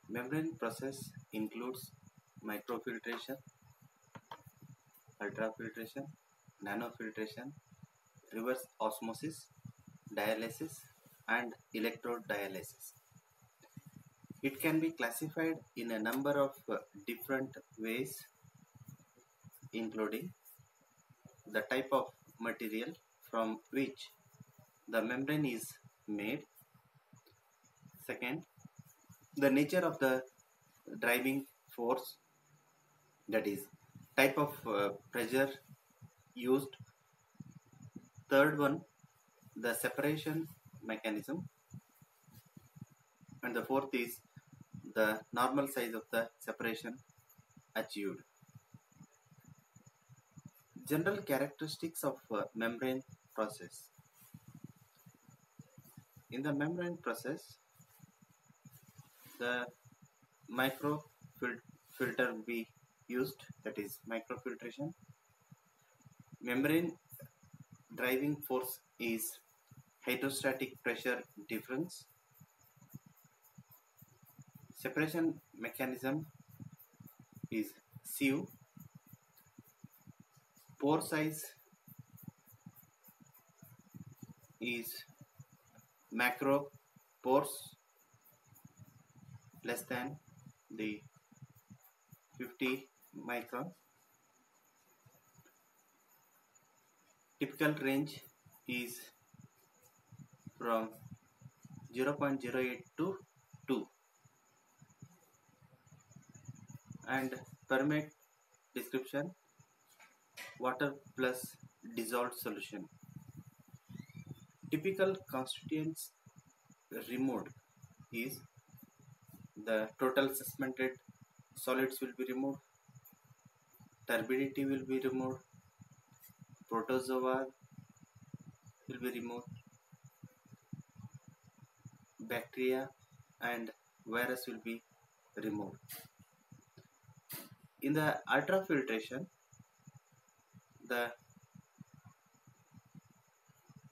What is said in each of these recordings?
Membrane process includes microfiltration, ultrafiltration, nanofiltration, reverse osmosis, dialysis, and electrode dialysis. It can be classified in a number of different ways, including the type of material from which the membrane is made. Second, the nature of the driving force, that is, type of pressure used. Third one, the separation mechanism. And the fourth is the normal size of the separation achieved. General characteristics of membrane process. In the membrane process, the microfilter will be used, that is microfiltration. Membrane driving force is hydrostatic pressure difference. Separation mechanism is sieve. Pore size is macro pores less than the 50 micron. Typical range is from 0.08 to 2. And permit description: water plus dissolved solution. Typical constituents removed is the total suspended solids will be removed, turbidity will be removed, protozoa will be removed, bacteria and virus will be removed. In the ultrafiltration, the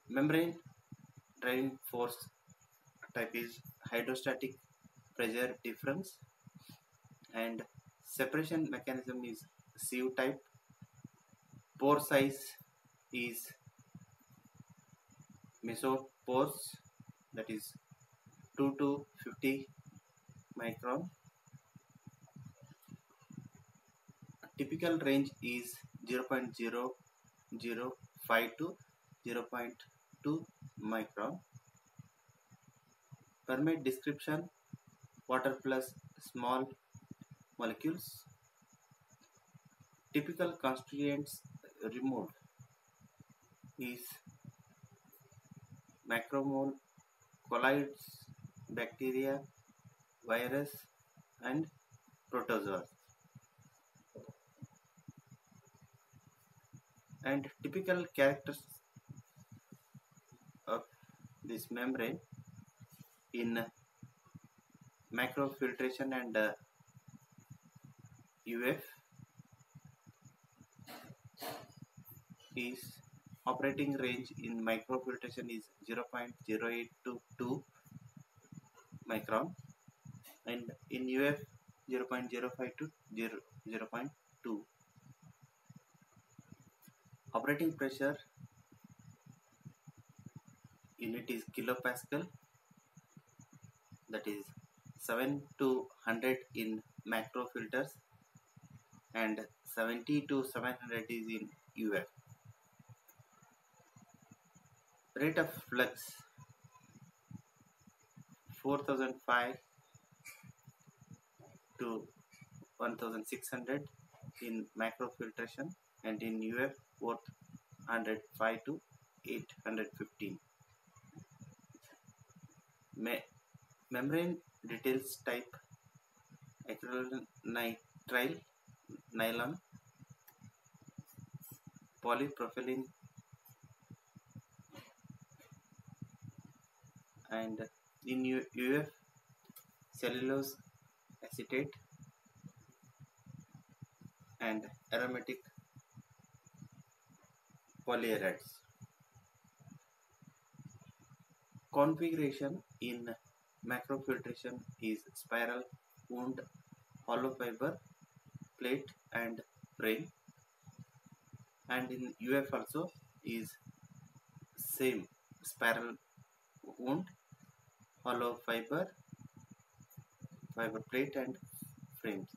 membrane driving force type is hydrostatic pressure difference, and separation mechanism is sieve type. Pore size is mesopores, that is 2 to 50 micron. Typical range is 0.005 to 0.2 micron. Permit description: water plus small molecules. Typical constituents removed is macromole, colloids, bacteria, virus and protozoa. And typical characters of this membrane in macrofiltration and UF is operating range in microfiltration is 0.08 to 2 micron, and in UF 0.05 to 0.2. Operating pressure unit is kilopascal, that is 7 to 100 in macro filters and 70 to 700 is in UF. Rate of flux 4005 to 1600 in macro filtration, and in UF 405 to 815. Membrane details type: acrylonitrile, nylon, polypropylene, and in UF cellulose acetate and aromatic polyhydrides. Configuration in macrofiltration is spiral wound, hollow fiber, plate and frame. And in UF also is same, spiral wound, hollow fiber, fiber plate and frames.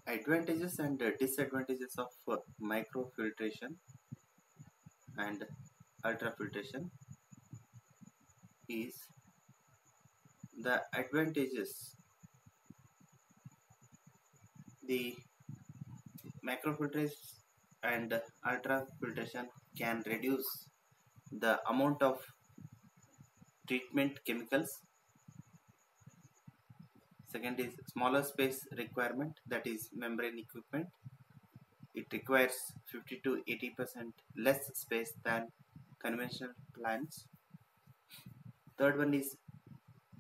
Advantages and disadvantages of microfiltration and ultrafiltration is the advantages. The macrofiltration and ultrafiltration can reduce the amount of treatment chemicals. Second is smaller space requirement, that is membrane equipment. It requires 50 to 80% less space than conventional plants. Third one is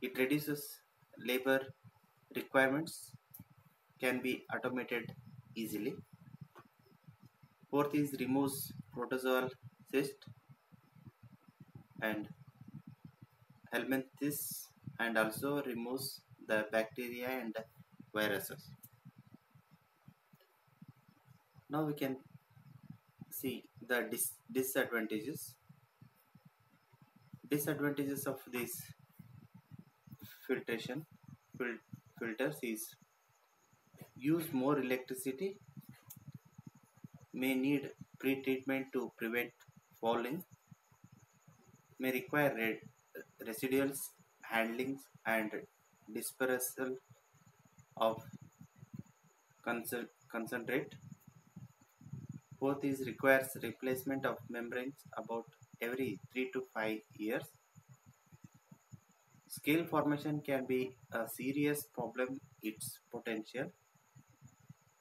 it reduces labor requirements, can be automated easily. Fourth is removes protozoal cyst and helminthes, and also removes the bacteria and viruses. Now we can see the disadvantages. Disadvantages of these filtration filters is use more electricity, may need pre-treatment to prevent fouling, may require residuals handling and dispersal of concentrate. Fourth is requires replacement of membranes about every 3 to 5 years. Scale formation can be a serious problem. Its potential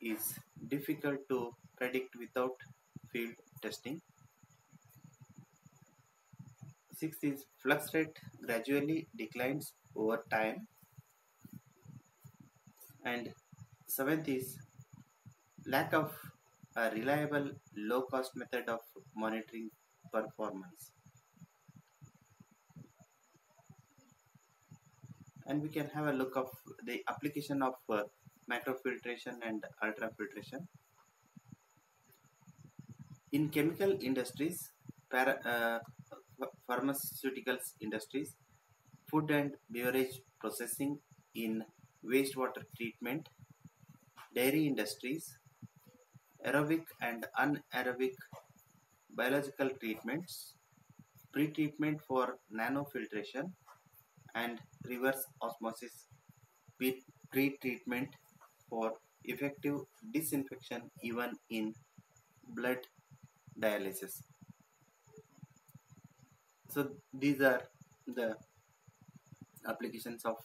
is difficult to predict without field testing. Sixth is flux rate gradually declines over time. And seventh is lack of a reliable low cost method of monitoring performance. And we can have a look of the application of macrofiltration and ultrafiltration. In chemical industries, pharmaceuticals industries, food and beverage processing, in wastewater treatment, dairy industries, aerobic and anaerobic biological treatments, pre-treatment for nanofiltration and reverse osmosis pre-treatment for effective disinfection even in blood dialysis. So these are the applications of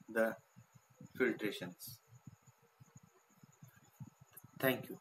the filtrations. Thank you.